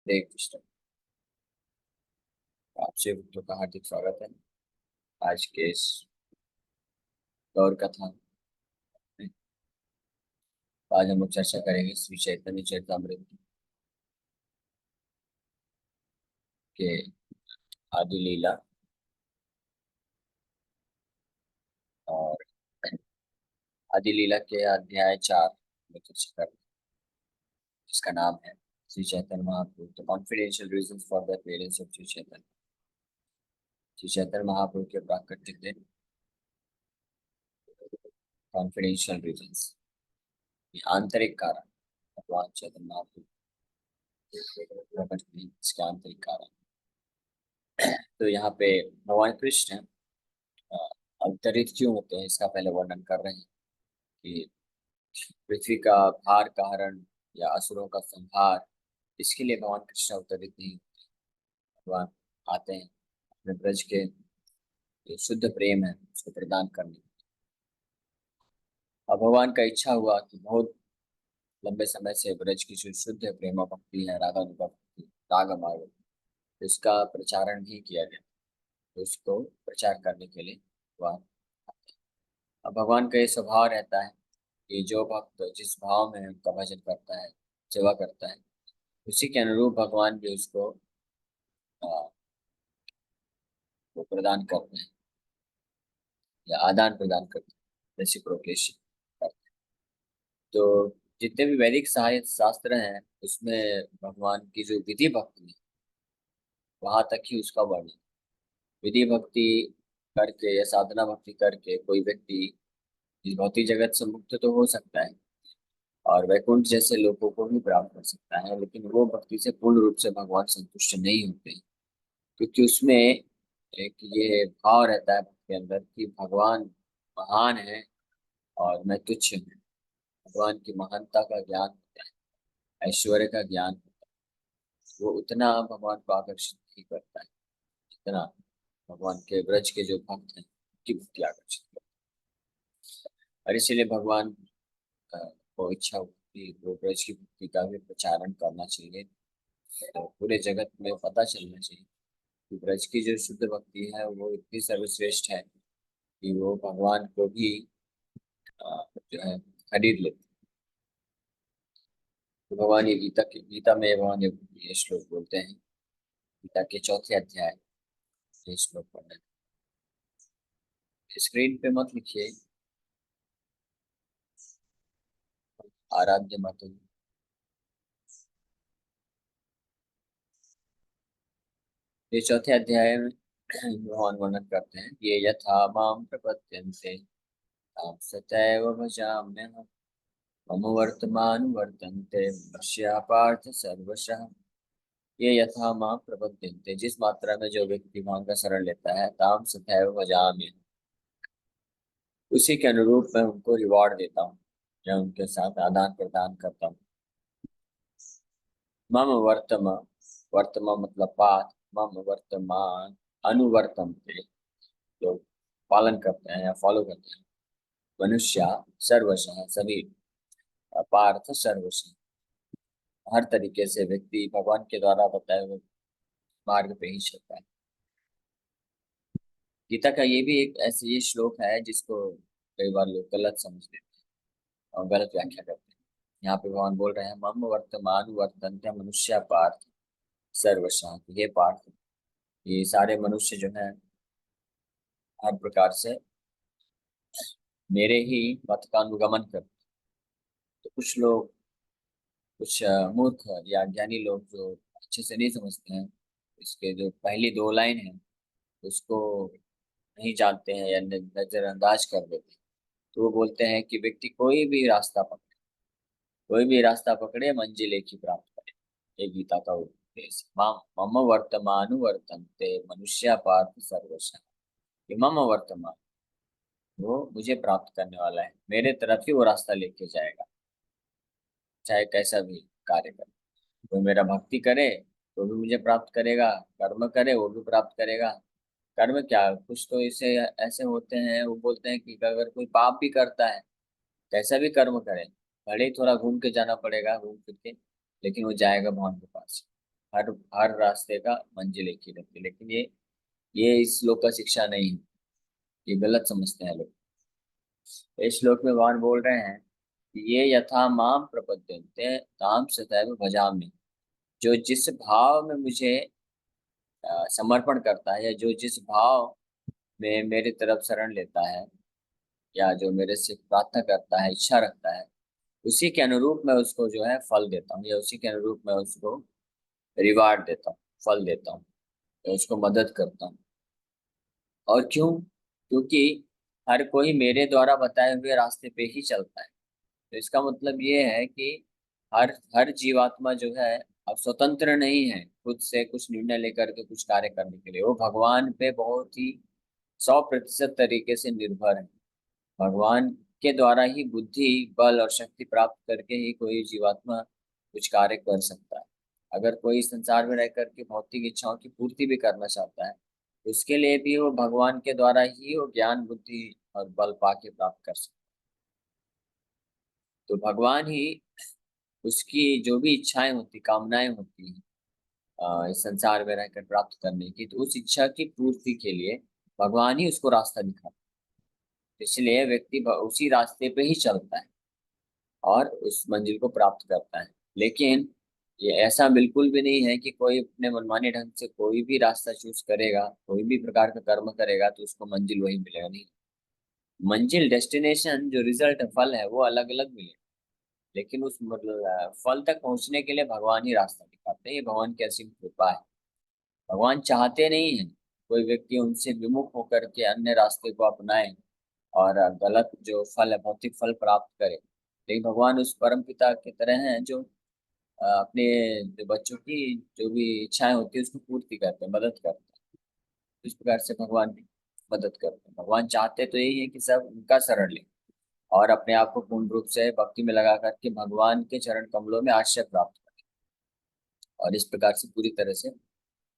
हरे कृष्ण। आपसे भक्तों का हार्दिक स्वागत है आज के इस गौर कथा में। आज हम लोग चर्चा करेंगे श्री चैतन्य चरितमृत के आदि लीला और आदि लीला के अध्याय 4 में चर्चा करेंगे, जिसका नाम है Shri Chaitanya Mahaprabhu the confidential reasons for the appearance of Shri Chaitanya. Shri Chaitanya Mahaprabhu के प्राकट्य दिन, कॉन्फिडेंशियल रीजंस, आंतरिक कारण। भगवान चैतन्य महाप्रभु प्रकट हुए इसके आंतरिक कारण। तो यहाँ पे भगवान कृष्ण अ, अवतरित क्यों होते हैं इसका पहले वर्णन कर रहे हैं कि पृथ्वी का भार का हरण या असुरों का संहार, इसके लिए भगवान कृष्ण अवतरित नहीं होते। भगवान आते हैं अपने ब्रज के जो शुद्ध प्रेम है उसको प्रदान करने। और भगवान का इच्छा हुआ कि बहुत लंबे समय से ब्रज की जो शुद्ध प्रेम भक्ति है, राधा अनुगा भक्ति, राग मार्ग, उसका प्रचारण नहीं किया गया, तो उसको प्रचार करने के लिए भगवान आते हैं। अब भगवान का ये स्वभाव रहता है कि जो भक्त जिस भाव में उनका भजन करता है, सेवा करता है, उसी के अनुरूप भगवान भी उसको अ, वो प्रदान करते हैं या आदान प्रदान करते हैं, रेसिप्रोकेशन करते हैं। तो जितने भी वैदिक साहित्य शास्त्र हैं उसमें भगवान की जो विधि भक्ति है वहां तक ही उसका वर्णन। विधि भक्ति करके या साधना भक्ति करके कोई व्यक्ति इस भौतिक जगत से मुक्त तो हो सकता है और वैकुंठ जैसे लोगों को भी प्राप्त कर सकता है, लेकिन वो भक्ति से पूर्ण रूप से भगवान संतुष्ट नहीं होते, क्योंकि उसमें एक ये भाव रहता है के अंदर कि भगवान महान है और मैं तुच्छ हूँ। भगवान की महानता का ज्ञान होता है, ऐश्वर्य का ज्ञान होता है, वो उतना भगवान को आकर्षित नहीं करता है जितना भगवान के ब्रज के जो भक्त हैं उनकी भक्ति आकर्षित करता है। और इसीलिए भगवान अ, को इच्छा होती है वो ब्रज की भक्ति का भी प्रचारण करना चाहिए। तो पूरे जगत में पता चलना चाहिए कि ब्रज की जो शुद्ध भक्ति है वो इतनी सर्वश्रेष्ठ है कि वो भगवान को भी जो है खरीद लेते हैं। तो भगवान ये गीता में भगवान ये श्लोक बोलते हैं। गीता के चौथे अध्याय ये श्लोक पढ़ना है। स्क्रीन पे मत लिखिए, आराध्य मत। ये चौथे अध्याय में भगवान वर्णन करते हैं, ये यथा माम प्रपद्यन्ते तां तथैव भजाम्यहम्, मम वर्तमान वर्तन्ते पश्या पार्थ सर्वशः। ये यथा माम प्रपद्यन्ते, जिस मात्रा में जो व्यक्ति भगवान का शरण लेता है, ताम तथैव भजाम्यहम्, उसी के अनुरूप मैं उनको रिवॉर्ड देता हूँ या उनके साथ आदान प्रदान करता हूँ। मम वर्तम, वर्तम मतलब पाठ, मम वर्तमान अनुवर्तन्ते, जो पालन करते हैं या फॉलो करते हैं, मनुष्य सर्वशः सभी, पार्थ सर्वशः, हर तरीके से व्यक्ति भगवान के द्वारा बताए हुए मार्ग पे ही चलता है। गीता का ये भी एक ऐसे ये श्लोक है जिसको कई बार लोग गलत समझ लेते हैं और गलत व्याख्या करते हैं। यहाँ पे भगवान बोल रहे हैं मम वर्तमान वर्तन्ते मनुष्य पार्थ सर्वशः, ये पार्थ, ये सारे मनुष्य जो है हर प्रकार से मेरे ही मत का अनुगमन करते हैं। तो कुछ लोग, कुछ मूर्ख या ज्ञानी लोग जो अच्छे से नहीं समझते हैं, इसके जो पहली दो लाइन है उसको नहीं जानते हैं या नजरअंदाज कर देते हैं। तो वो बोलते हैं कि व्यक्ति कोई भी रास्ता पकड़े मंजिल एक ही प्राप्त करे। ये गीता का उपदेश है। मम वर्तमान वर्तन्ते मनुष्य पार्थ सर्वशः, ये मम वर्तमान, वो मुझे प्राप्त करने वाला है, मेरे तरफ ही वो रास्ता लेके जाएगा, चाहे कैसा भी कार्य करे। कोई मेरा भक्ति करे तो भी मुझे प्राप्त करेगा, कर्म करे वो भी प्राप्त करेगा। कर्म क्या, कुछ तो इसे ऐसे होते हैं, वो बोलते हैं कि अगर कोई पाप भी करता है, कैसा भी कर्म करे, भले ही थोड़ा घूम के जाना पड़ेगा, घूम फिर के, लेकिन वो जाएगा भगवान के पास। हर हर रास्ते का मंजिल एक ही रहती है। लेकिन ये इस श्लोक का शिक्षा नहीं है, ये गलत समझते हैं लोग। इस श्लोक में भगवान बोल रहे हैं कि ये यथा माम प्रपद्यन्ते ताम सदैव भजामि। जो जिस भाव में मुझे समर्पण करता है, या जो जिस भाव में मेरी तरफ शरण लेता है, या जो मेरे से प्रार्थना करता है, इच्छा रखता है, उसी के अनुरूप मैं उसको जो है फल देता हूँ, या उसी के अनुरूप मैं उसको रिवार्ड देता हूँ, फल देता हूँ, या उसको मदद करता हूँ। और क्यों? क्योंकि हर कोई मेरे द्वारा बताए हुए रास्ते पे ही चलता है। तो इसका मतलब ये है कि हर हर जीवात्मा जो है अब स्वतंत्र नहीं है खुद से कुछ निर्णय लेकर के कुछ कार्य करने के लिए। वो भगवान पे बहुत ही 100% तरीके से निर्भर है। भगवान के द्वारा ही बुद्धि, बल और शक्ति प्राप्त करके ही कोई जीवात्मा कुछ कार्य कर सकता है। अगर कोई संसार में रह करके भौतिक इच्छाओं की पूर्ति भी करना चाहता है, उसके लिए भी वो भगवान के द्वारा ही वो ज्ञान, बुद्धि और बल पाके प्राप्त कर सकता है। तो भगवान ही उसकी जो भी इच्छाएं होती, कामनाएं होती हैं इस संसार में रहकर प्राप्त करने की, तो उस इच्छा की पूर्ति के लिए भगवान ही उसको रास्ता दिखाता है। इसलिए व्यक्ति उसी रास्ते पे ही चलता है और उस मंजिल को प्राप्त करता है। लेकिन ये ऐसा बिल्कुल भी नहीं है कि कोई अपने मनमाने ढंग से कोई भी रास्ता चूज करेगा, कोई भी प्रकार का कर्म करेगा तो उसको मंजिल वही मिलेगा, नहीं। मंजिल, डेस्टिनेशन, जो रिजल्ट है, फल है, वो अलग अलग मिलेगा। लेकिन उस मतलब फल तक पहुंचने के लिए भगवान ही रास्ता दिखाते हैं। ये भगवान की असीम कृपा है। भगवान चाहते नहीं है कोई व्यक्ति उनसे विमुख होकर के अन्य रास्ते को अपनाए और गलत जो फल है, भौतिक फल प्राप्त करे। लेकिन भगवान उस परम पिता की तरह हैं जो अपने जो बच्चों की जो भी इच्छाएं होती है उसको पूर्ति करते हैं, मदद करते हैं। इस प्रकार से भगवान भी मदद करते हैं। भगवान चाहते तो यही है कि सब उनका शरण लें और अपने आप को पूर्ण रूप से भक्ति में लगा करके भगवान के चरण कमलों में आश्रय प्राप्त करें, और इस प्रकार से पूरी तरह से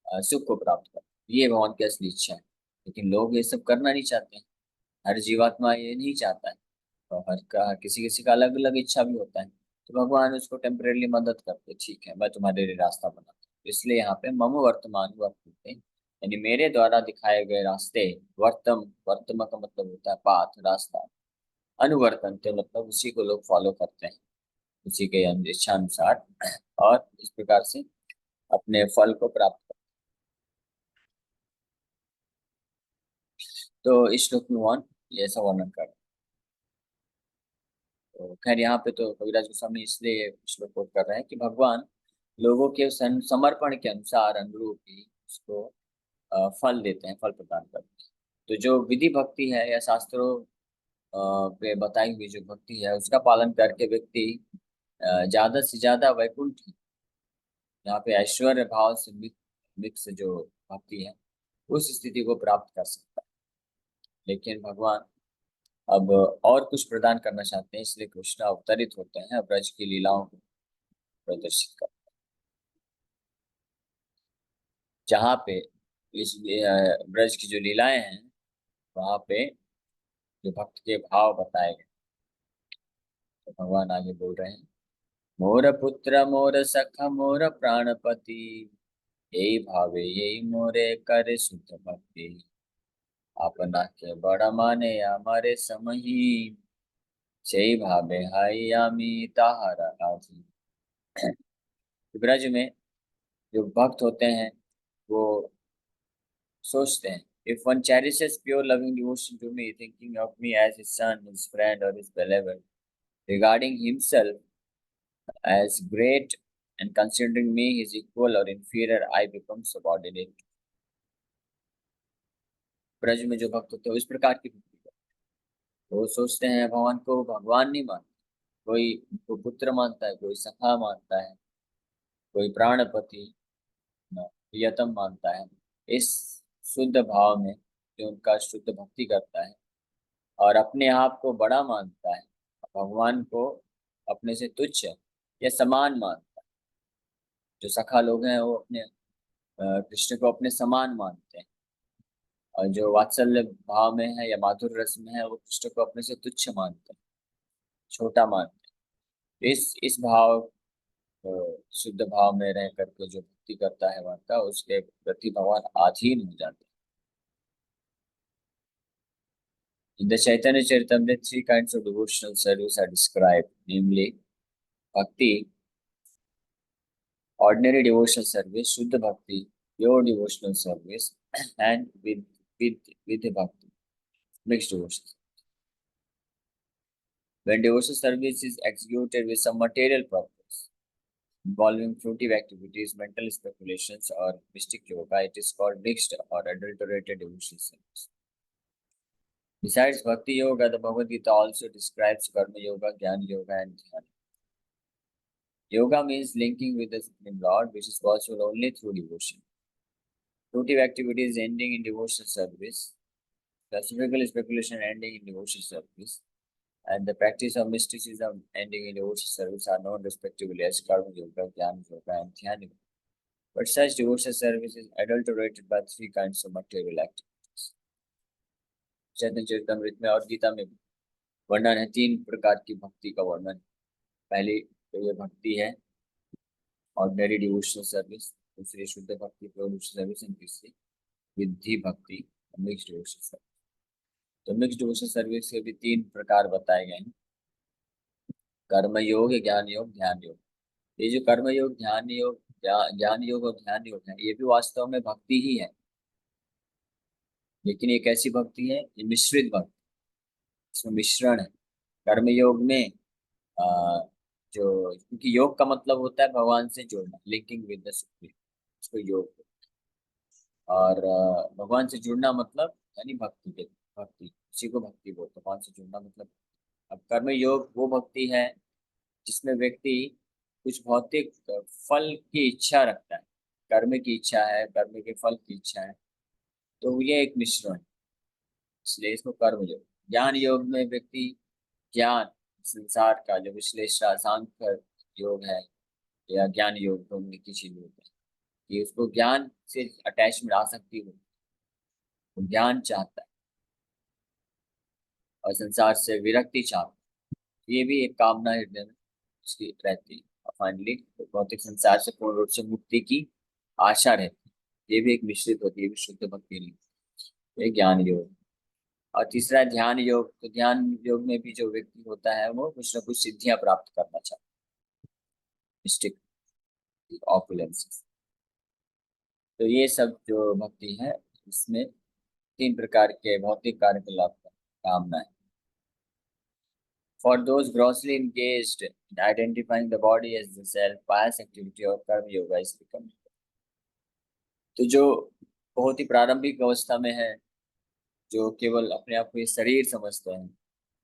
सुख को प्राप्त करें। ये भगवान की असली इच्छा है। लेकिन लोग ये सब करना नहीं चाहते हैं। हर जीवात्मा ये नहीं चाहता है। और हर का किसी किसी का अलग अलग इच्छा भी होता है। तो भगवान उसको टेम्परेली मदद करते, ठीक है मैं तुम्हारे लिए रास्ता बनाता हूँ। इसलिए यहाँ पे मम वर्तमान वर्तते, यानी मेरे द्वारा दिखाए गए रास्ते, वर्तम का मतलब होता है पाथ, रास्ता। अनुवर्तनते मतलब उसी को लोग फॉलो करते हैं, उसी के इच्छा अनुसार, और इस प्रकार से अपने फल को प्राप्त करते हैं। तो इस श्लोक में भगवान ये ऐसा वर्णन कर रहे हैं। तो खैर यहाँ पे तो कविराज गोस्वामी इसलिए श्लोक कोट कर रहे हैं कि भगवान लोगों के समर्पण के अनुसार, अनुरूप ही उसको फल देते हैं, फल प्रदान करते हैं। तो जो विधि भक्ति है या शास्त्रों पे बताई हुई जो भक्ति है, उसका पालन करके व्यक्ति ज्यादा से ज्यादा वैकुंठ, यहाँ पे ऐश्वर्य भाव से मिक्स जो भक्ति है, उस स्थिति को प्राप्त कर सकता है। लेकिन भगवान अब और कुछ प्रदान करना चाहते हैं, इसलिए कृष्ण अवतरित होते हैं, ब्रज की लीलाओं को प्रदर्शित कर, जहाँ पे इस ब्रज की जो लीलाएं हैं, वहाँ पे जो भक्त के भाव बताए गए। तो भगवान आगे बोल रहे हैं, मोर पुत्र मोर सख मोर प्राणपति, यही भावे यही मोरे करे शुद्ध भक्ति, अपना के बड़ा माने हमारे समही, সেই ভাবে হাই আমি তাহাरा আজি। ब्रज में जो भक्त होते हैं वो सोचते हैं, if one cherishes pure loving devotion to me, thinking of me as his son, his friend or his beloved, regarding himself as great and considering me his equal or inferior, I become subordinate। Braj में जो भक्त होते हैं वो इस प्रकार की भक्ति करते हैं। वो सोचते हैं भगवान को भगवान नहीं मानते, कोई उनको पुत्र मानता है, कोई सखा मानता है, कोई प्राणपति, प्रियतम मानता है। इस शुद्ध भाव में जो उनका शुद्ध भक्ति करता है और अपने आप को बड़ा मानता है, भगवान को अपने से तुच्छ या समान मानता है। जो सखा लोग हैं वो अपने कृष्ण को अपने समान मानते हैं, और जो वात्सल्य भाव में है या माधुर्य रस में है वो कृष्ण को अपने से तुच्छ मानते हैं, छोटा मानते हैं। इस भाव शुद्ध भाव में रह करके जो भक्ति करता है भक्ता, उसके प्रति भगवान आधीन हो जाते हैं। In the Chaitanya Charitamrita, three kinds of devotional service are described, namely bhakti, ordinary devotional service, Shuddha Bhakti, pure devotional service, and with with bhakti, mixed devotion. When devotional service is executed with some material purpose, involving fruitive activities, mental speculations, or mystic yoga, it is called mixed or adulterated devotional service. Besides Bhakti Yoga, the Bhagavad Gita also describes Karma Yoga, Jnana Yoga, and Dhyana. Yoga means linking with the Supreme Lord, which is possible only through devotion. Fruitive activities ending in devotional service, philosophical speculation ending in devotional service, and the practice of mysticism ending in devotional service are known respectively as Karma Yoga, Jnana Yoga, and Dhyana Yoga. But such devotional service is adulterated by three kinds of material activities. चैतन्य चरितमृत में और गीता में भी वर्णन है तीन प्रकार की भक्ति का वर्णन। पहली तो ये भक्ति है, ऑर्डिनरी डिवोशनल सर्विस, दूसरी शुद्ध भक्ति प्योर डिवोशनल सर्विस, एंड तीसरी विधि भक्ति मिक्स्ड डिवोशनल सर्विस। तो मिक्स्ड डिवोशनल सर्विस के भी तीन प्रकार बताए गए हैं, कर्म योग, ज्ञान योग, ध्यान योग। ये जो कर्म योग, ध्यान योग, ज्ञान योग और ध्यान योग है, ये भी वास्तव में भक्ति ही है, लेकिन एक ऐसी भक्ति है, ये मिश्रित भक्ति, इसमें मिश्रण है। कर्म योग में जो, क्योंकि योग का मतलब होता है भगवान से जुड़ना, लिंकिंग विद द सुप्रीम, इसको योग। और भगवान से जुड़ना मतलब यानी भक्ति के, भक्ति इसी को भक्ति बोलते हैं, भगवान से जुड़ना मतलब। अब कर्म योग वो भक्ति है जिसमें व्यक्ति कुछ भौतिक फल की इच्छा रखता है, कर्म की इच्छा है, कर्म के फल की इच्छा है, तो ये एक मिश्रण है, इसलिए इसको कर्म योग। ज्ञान योग में व्यक्ति ज्ञान, संसार का जो विश्लेषण सांख्य योग है या ज्ञान योग, तो उनमें किसी योग है कि उसको ज्ञान से अटैचमेंट आ सकती हो, वो ज्ञान चाहता है, और संसार से विरक्ति चाहता है, ये भी एक कामना हृदय में उसकी रहती है। और फाइनली भौतिक संसार से पूर्ण रूप से मुक्ति की आशा रहती है, ये भी एक मिश्रित होती है, ये भी शुद्ध भक्ति नहीं, ये ज्ञान योग। और तीसरा ध्यान योग। तो ध्यान योग में भी जो व्यक्ति होता है वो कुछ ना कुछ सिद्धियां प्राप्त करना चाहता है, मिस्टिक ऑपुलेंसेस। तो ये सब जो भक्ति है, इसमें तीन प्रकार के भौतिक कार्यकलाप का कामना है। For those grossly engaged in identifying the body as the self, pious activity or karma yoga is recommended. तो जो बहुत ही प्रारंभिक अवस्था में है, जो केवल अपने आप को ये शरीर समझते हैं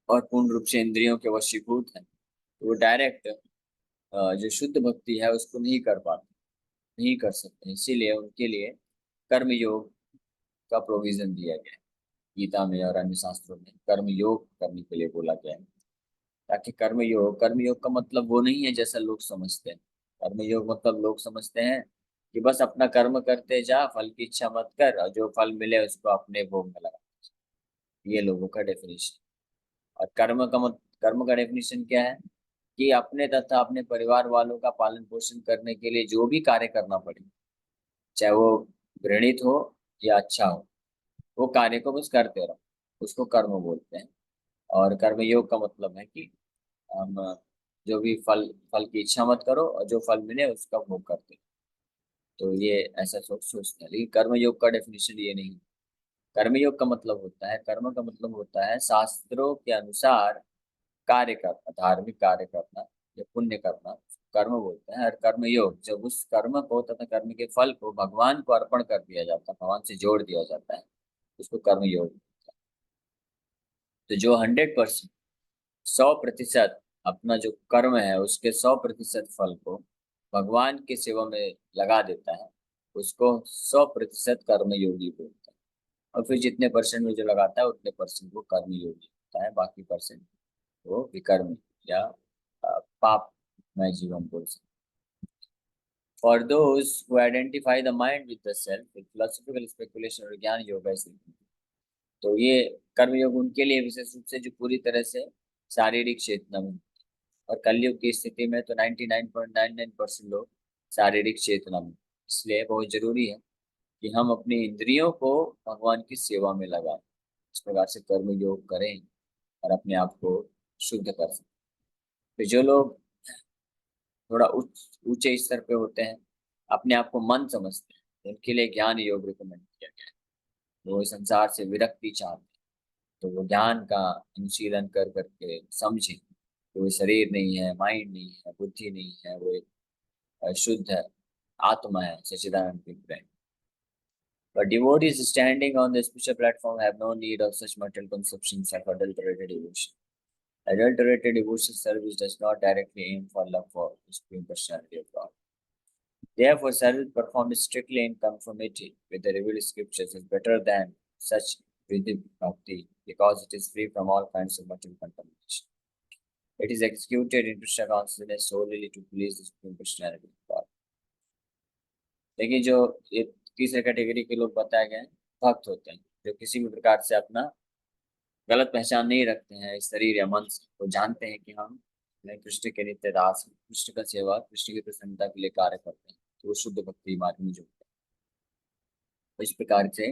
और पूर्ण रूप से इंद्रियों के वशीभूत हैं, तो वो डायरेक्ट जो शुद्ध भक्ति है उसको नहीं कर पाते, नहीं कर सकते। इसीलिए उनके लिए कर्म योग का प्रोविजन दिया गया है गीता में और अन्य शास्त्रों में, कर्म योग करने के लिए बोला गया है। ताकि कर्म योग का मतलब वो नहीं है जैसा लोग समझते हैं। कर्म योग मतलब लोग समझते हैं कि बस अपना कर्म करते जा, फल की इच्छा मत कर, और जो फल मिले उसको अपने भोग में लगा, ये लोगों का डेफिनेशन। और कर्म का डेफिनेशन क्या है कि अपने तथा अपने परिवार वालों का पालन पोषण करने के लिए जो भी कार्य करना पड़े, चाहे वो घृणित हो या अच्छा हो, वो कार्य को बस करते रहो, उसको कर्म बोलते हैं। और कर्म योग का मतलब है कि हम जो भी फल फल की इच्छा मत करो, और जो फल मिले उसका भोग करते रहो। तो ये ऐसा सोचते हैं, लेकिन कर्म योग का डेफिनेशन ये नहीं। कर्म योग का मतलब होता है, कर्म का मतलब होता है शास्त्रों के अनुसार कार्य करना, धार्मिक कार्य करना या पुण्य करना, कर्म बोलते हैं। और कर्म योग जब उस कर्म को तथा कर्म के फल को भगवान को अर्पण कर दिया जाता है, भगवान से जोड़ दिया जाता है, उसको कर्म योग बोलते हैं। तो जो 100%, 100% अपना जो कर्म है उसके 100% फल को भगवान के सेवा में लगा देता है, उसको 100% कर्म योगी बोलता है। और फिर जितने परसेंट में जो लगाता है उतने परसेंट वो कर्म योगी होता है, बाकी परसेंट वो विकर्म या पाप में जीवन बोल सकते। For those who identify the mind with the self, with philosophical speculation और ज्ञान योगा is recommended. तो ये कर्म योग उनके लिए विशेष रूप से जो पूरी तरह से शारीरिक चेतना में, और कलयुग की स्थिति में तो 99.99% लोग शारीरिक चेतना में। इसलिए बहुत जरूरी है कि हम अपनी इंद्रियों को भगवान की सेवा में लगाएं, इस प्रकार से कर्म योग करें और अपने आप को शुद्ध कर सकें। तो जो लोग थोड़ा ऊंचे स्तर पे होते हैं, अपने आप को मन समझते हैं, उनके लिए ज्ञान योग रिकमेंड किया गया है। वो इस संसार से विरक्ति चाहते हैं, तो वो ज्ञान का अनुशीलन कर करके समझें कि वो शरीर नहीं है, माइंड नहीं है, बुद्धि नहीं है, वो एक शुद्ध है, आत्मा है, सच्चिदानंद की ब्रह्म। But devotees standing on the spiritual platform have no need of such material conceptions of adulterated devotion. Adulterated devotion service does not directly aim for love for the Supreme Personality of God. Therefore, service performed strictly in conformity with the revealed scriptures is better than such vidhi bhakti because it is free from all kinds of material contamination. It is executed in Krishna consciousness solely to please the Supreme Personality of God. लेकिन जो ये तीसरे category के लोग बताए गए हैं, भक्त होते हैं, जो किसी भी प्रकार से अपना गलत पहचान नहीं रखते हैं इस शरीर या मन से। वो जानते हैं कि हम कृष्ण के नित्य दास हैं, कृष्ण का सेवा, कृष्ण की प्रसन्नता के लिए कार्य करते हैं, तो वो शुद्ध भक्ति मार्ग में जुड़ते हैं। तो इस प्रकार से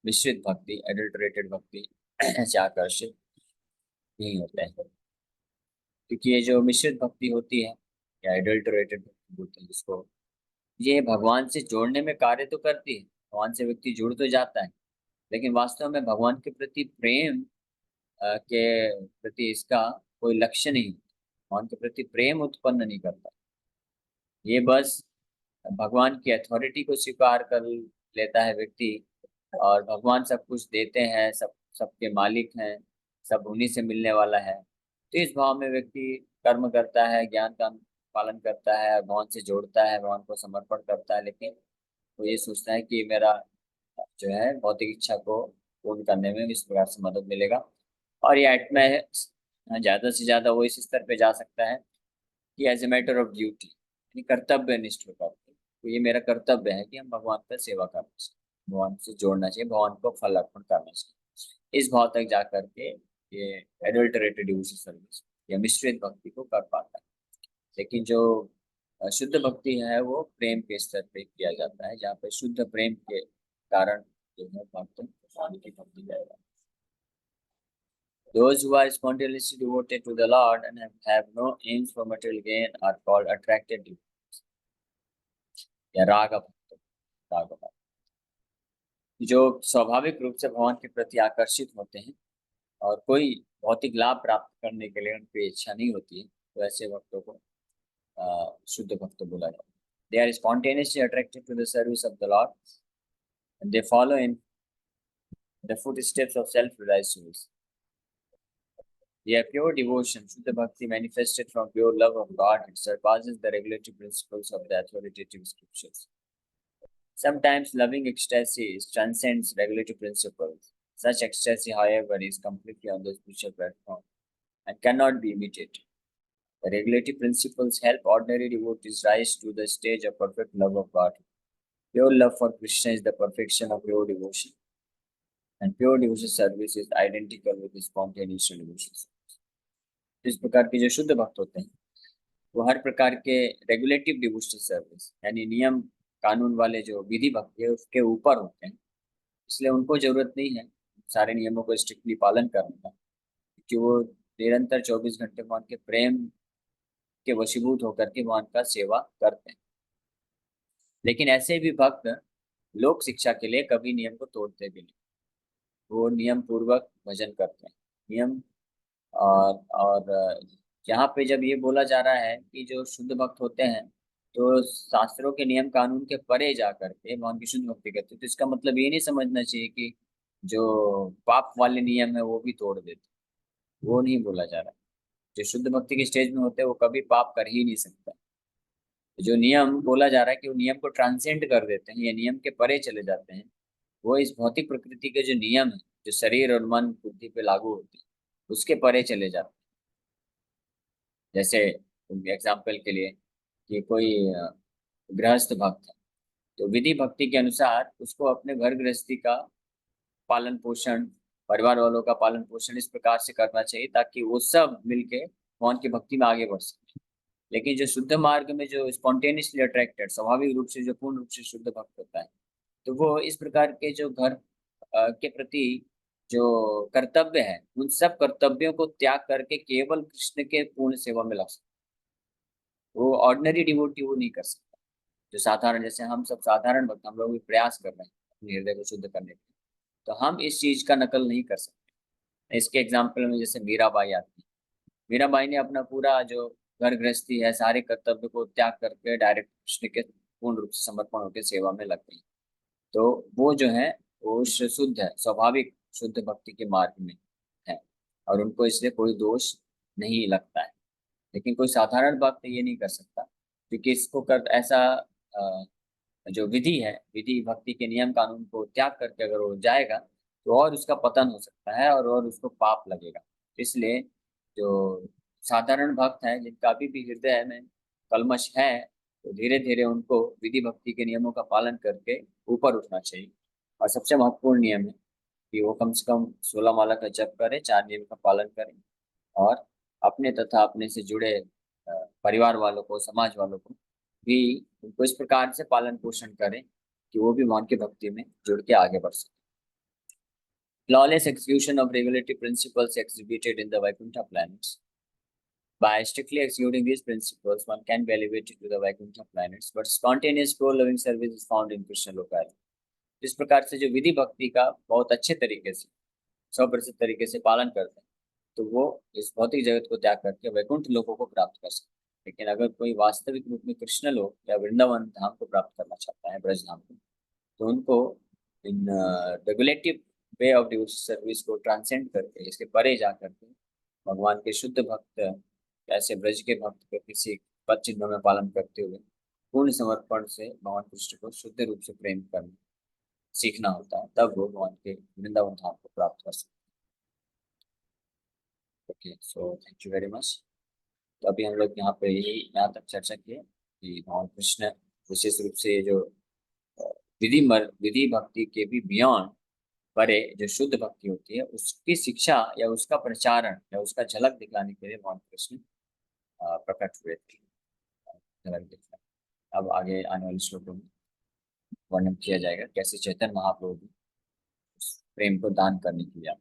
मिश्रित भक्ति, एडल्टरेटेड भक्ति ऐसे आकर्षित नहीं होते हैं, क्योंकि ये जो मिश्रित भक्ति होती है या एडल्टरेटेड भक्ति बोलते हैं जिसको, ये भगवान से जोड़ने में कार्य तो करती है, भगवान से व्यक्ति जुड़ तो जाता है, लेकिन वास्तव में भगवान के प्रति प्रेम के प्रति इसका कोई लक्ष्य नहीं, भगवान के प्रति प्रेम उत्पन्न नहीं करता। ये बस भगवान की अथॉरिटी को स्वीकार कर लेता है व्यक्ति, और भगवान सब कुछ देते हैं, सबके मालिक हैं, सब उन्हीं से मिलने वाला है। तो इस भाव में व्यक्ति कर्म करता है, ज्ञान का पालन करता है, भगवान से जोड़ता है, भगवान को समर्पण करता है, लेकिन वो ये सोचता है कि मेरा जो है भौतिक इच्छा को पूर्ण करने में इस प्रकार से मदद मिलेगा। और ये आत्मा ज़्यादा से ज़्यादा वो इस स्तर पे जा सकता है कि as a matter of duty, यानी कर्तव्य निष्ठ होकर, तो ये मेरा कर्तव्य है कि हम भगवान का सेवा करना चाहिए, भगवान से जोड़ना चाहिए, भगवान को फल अर्पण करना चाहिए। इस भाव तक जा करके ये एडल्टरेटेड डिवोशन सर्विस या मिश्रित भक्ति को कर पाता है। लेकिन जो शुद्ध भक्ति है वो प्रेम के स्तर पे किया जाता है, जहाँ पे शुद्ध प्रेम के कारण जो है भक्त भगवान की भक्ति करेगा। Those who are spontaneously devoted to the Lord and have no aims for material gain are called attracted devotees या राग भक्त। राग भक्त जो स्वाभाविक रूप से भगवान के प्रति आकर्षित होते हैं और कोई भौतिक लाभ प्राप्त करने के लिए उनकी इच्छा नहीं होती है, तो ऐसे भक्तों को शुद्ध भक्त बोला जाता है। They are spontaneously attracted to the service of the Lord and they follow in the footsteps of self-realized souls. Their pure devotion, Shuddha Bhakti, manifested from pure love of God, it surpasses the regulatory principles of the authoritative scriptures. Sometimes loving ecstasy transcends regulatory principles. Such ecstasy, however, is completely on the spiritual platform and cannot be imitated. The regulatory principles help ordinary devotees rise to the stage of perfect love of God. Pure love for Krishna is the perfection of pure devotion, and pure devotion service is identical with the spontaneous devotion service. इस प्रकार के जो शुद्ध भक्त होते हैं वो हर प्रकार के रेगुलेटिव डिवोशनल सर्विस यानी नियम कानून वाले जो विधि भक्ति है उसके ऊपर होते हैं, इसलिए उनको जरूरत नहीं है सारे नियमों को स्ट्रिक्टली पालन करने का, क्योंकि वो निरंतर 24 घंटे भगवान के प्रेम के वशीभूत होकर के भगवान का सेवा करते हैं। लेकिन ऐसे भी भक्त लोक शिक्षा के लिए कभी नियम को तोड़ते भी नहीं, वो नियम पूर्वक भजन करते हैं। नियम और यहाँ पे जब ये बोला जा रहा है कि जो शुद्ध भक्त होते हैं तो शास्त्रों के नियम कानून के परे जा करके भगवान की शुद्ध भक्ति करते हैं, तो इसका मतलब ये नहीं समझना चाहिए कि जो पाप वाले नियम है वो भी तोड़ देते, वो नहीं बोला जा रहा। जो शुद्ध भक्ति के स्टेज में होते हैं वो कभी पाप कर ही नहीं सकता। जो नियम बोला जा रहा है कि वो नियम को ट्रांसेंड कर देते हैं या नियम के परे चले जाते हैं, वो इस भौतिक प्रकृति के जो नियम है जो शरीर और मन बुद्धि पे लागू होते हैं उसके परे चले जाते हैं। जैसे एग्जाम्पल के लिए कि कोई गृहस्थ भक्त है, तो विधि भक्ति के अनुसार उसको अपने घर गृहस्थी का पालन पोषण, परिवार वालों का पालन पोषण इस प्रकार से करना चाहिए ताकि वो सब मिलके भगवान की भक्ति में आगे बढ़ सकते हैं। लेकिन जो शुद्ध मार्ग में जो स्पॉन्टेनियसली अट्रैक्टेड, स्वाभाविक रूप से जो पूर्ण रूप से शुद्ध भक्त होता है, तो वो इस प्रकार के जो घर के प्रति जो कर्तव्य है, उन सब कर्तव्यों को त्याग करके केवल कृष्ण के पूर्ण सेवा में लग सकता है। वो ऑर्डिनरी डिवोटी वो नहीं कर सकता। जो साधारण, जैसे हम सब साधारण भक्त, हम लोग भी प्रयास कर रहे हैं अपने हृदय को शुद्ध करने के लिए, तो हम इस चीज का नकल नहीं कर सकते। इसके एग्जाम्पल में जैसे मीराबाई आती है। मीराबाई ने अपना पूरा जो घर गृहस्थी है, सारे कर्तव्य को त्याग करके डायरेक्ट कृष्ण के पूर्ण रूप से समर्पण होकर सेवा में लग गई। तो वो जो है वो शुद्ध है, स्वाभाविक शुद्ध भक्ति के मार्ग में है, और उनको इसलिए कोई दोष नहीं लगता है। लेकिन कोई साधारण भक्त ये नहीं कर सकता, क्योंकि इसको कर ऐसा अ, जो विधि है, विधि भक्ति के नियम कानून को त्याग करके अगर वो जाएगा, तो और उसका पतन हो सकता है, और उसको पाप लगेगा। इसलिए जो साधारण भक्त हैं, जिनका अभी भी हृदय में कल्मश है, तो धीरे धीरे उनको विधि भक्ति के नियमों का पालन करके ऊपर उठना चाहिए। और सबसे महत्वपूर्ण नियम है कि वो कम से कम 16 माला का जप करें, 4 नियम का पालन करें, और अपने तथा अपने से जुड़े परिवार वालों को, समाज वालों को भी उनको इस प्रकार से पालन पोषण करें कि वो भी भगवान की भक्ति में जुड़ के आगे बढ़ सके। Flawless execution of regulative principles exhibited in the Vaikuntha planets. By strictly executing these principles, one can be elevated to the Vaikuntha planets, but spontaneous pure loving service is found in Krishna locality. इस प्रकार से जो विधि भक्ति का बहुत अच्छे तरीके से, 100% तरीके से पालन करते हैं, तो वो इस भौतिक जगत को त्याग करके वैकुंठ लोकों को प्राप्त कर सकते हैं। लेकिन अगर कोई वास्तविक रूप में कृष्ण लोक या वृंदावन धाम को प्राप्त करना चाहता है, ब्रज धाम को, तो उनको इन regulative way of devotional service को ट्रांसेंड करके, इसके परे जा करके, भगवान के शुद्ध भक्त, ऐसे ब्रज के भक्त के किसी पद चिन्हों में पालन करते हुए पूर्ण समर्पण से भगवान कृष्ण को शुद्ध रूप से प्रेम करना सीखना होता है, तब वो भगवान के वृंदावन धाम को प्राप्त कर सकते हैं। Okay, so thank you very much. तो अभी हम लोग यहाँ पे यही यहाँ तक चर्चा की है कि भगवान कृष्ण विशेष रूप से ये जो अ, विधि भक्ति के भी बियॉन्ड परे जो शुद्ध भक्ति होती है, उसकी शिक्षा या उसका प्रचारण या उसका झलक दिखलाने के लिए भगवान कृष्ण प्रकट हुए थे। झलक दिखला, अब आगे आने वाले श्लोकों में वर्णन किया जाएगा कैसे चैतन्य महाप्रभु भी उस प्रेम को दान करने के लिए आए।